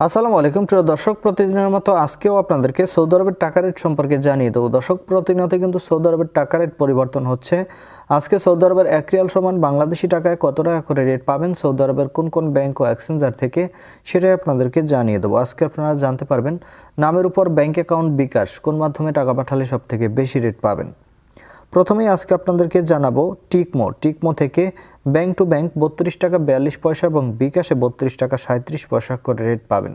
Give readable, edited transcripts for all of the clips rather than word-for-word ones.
আসসালামু আলাইকুম প্রিয় দর্শক, প্রতিদিনের মতো আজকেও আপনাদেরকে সৌদি আরবের টাকা রেট সম্পর্কে জানিয়ে দেবো। দর্শক, প্রতিনিয়ত কিন্তু সৌদি আরবের টাকা রেট পরিবর্তন হচ্ছে। আজকে সৌদি আরবের 1 রিয়াল সমান বাংলাদেশি টাকায় কত টাকা করে রেট পাবেন সৌদি আরবের কোন কোন ব্যাংক ও এক্সচেঞ্জার থেকে, সেটাই আপনাদেরকে জানিয়ে দেবো। আজকে আপনারা জানতে পারবেন নামের উপর ব্যাংক অ্যাকাউন্ট বিকাশ কোন মাধ্যমে টাকা পাঠালে সব থেকে বেশি রেট পাবেন। প্রথমেই আজকে আপনাদেরকে জানাবো টিকমো থেকে ব্যাংক টু ব্যাংক 32 টাকা 42 পয়সা এবং বিকাশে 32 টাকা 37 পয়সা করে রেট পাবেন।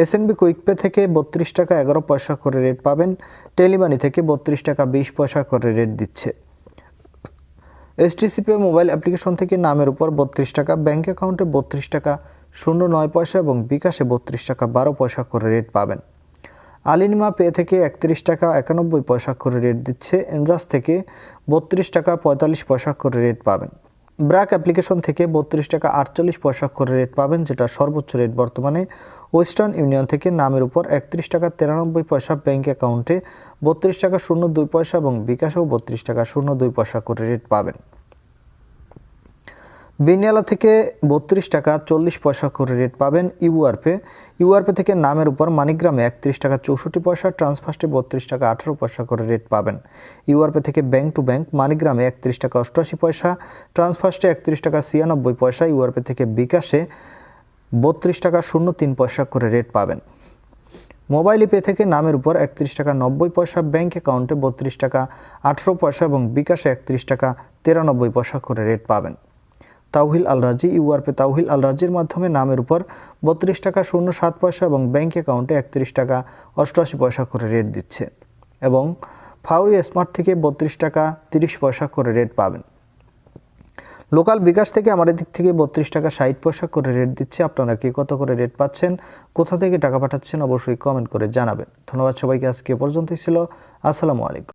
এসএনবি কুইকপে থেকে 32 টাকা 11 পয়সা করে রেট পাবেন। টেলিমানি থেকে 32 টাকা 20 পয়সা করে রেট দিচ্ছে। এসটিসি পে মোবাইল অ্যাপ্লিকেশন থেকে নামের উপর 32 টাকা, ব্যাংক অ্যাকাউন্টে 32 টাকা 09 পয়সা এবং বিকাশে 32 টাকা 12 পয়সা করে রেট পাবেন। আলিনিমা পে থেকে 31 টাকা 91 পয়সা করে রেট দিচ্ছে। এনজাস থেকে 32 টাকা 45 পয়সা করে রেট পাবেন। ব্র্যাক অ্যাপ্লিকেশন থেকে 32 টাকা 48 পয়সা করে রেট পাবেন, যেটা সর্বোচ্চ রেট বর্তমানে। ওয়েস্টার্ন ইউনিয়ন থেকে নামের উপর 31 টাকা 93 পয়সা, ব্যাংক অ্যাকাউন্টে 32 টাকা 02 পয়সা এবং বিকাশেও 32 টাকা 02 পয়সা করে রেট পাবেন। বিনিয়ালা থেকে 32 টাকা 40 পয়সা করে রেট পাবেন। ইউআরপে থেকে নামের উপর মানিগ্রামে 31 টাকা 64 পয়সা, ট্রান্সফার্স্টে 32 টাকা 18 পয়সা করে রেট পাবেন। ইউআরপে থেকে ব্যাংক টু ব্যাংক মানিগ্রামে 31 টাকা 88 পয়সা, ট্রান্সফার্স্টে 31 টাকা 96 পয়সা। ইউআরপে থেকে বিকাশে 32 টাকা 03 পয়সা করে রেট পাবেন। মোবাইল পে থেকে নামের উপর 31 টাকা 90 পয়সা, ব্যাংক অ্যাকাউন্টে 32 টাকা 18 পয়সা এবং বিকাশে 31 টাকা 93 পয়সা করে রেট পাবেন। তাওহিল আল রাজি ইউআরপে তাওহিল আল রাজির মাধ্যমে নামের উপর 32 টাকা 07 পয়সা এবং ব্যাংক অ্যাকাউন্টে 31 টাকা 88 পয়সা করে রেট দিচ্ছে। এবং ফাউরি স্মার্ট থেকে 32 টাকা 30 পয়সা করে রেট পাবেন। লোকাল বিকাশ থেকে আমার দিক থেকে 32 টাকা 60 পয়সা করে রেট দিচ্ছে। আপনারা কি কত করে রেট পাচ্ছেন, কোথা থেকে টাকা পাঠাচ্ছেন, অবশ্যই কমেন্ট করে জানাবেন। ধন্যবাদ সবাইকে। আজকে পর্যন্তই ছিল। আসসালামু আলাইকুম।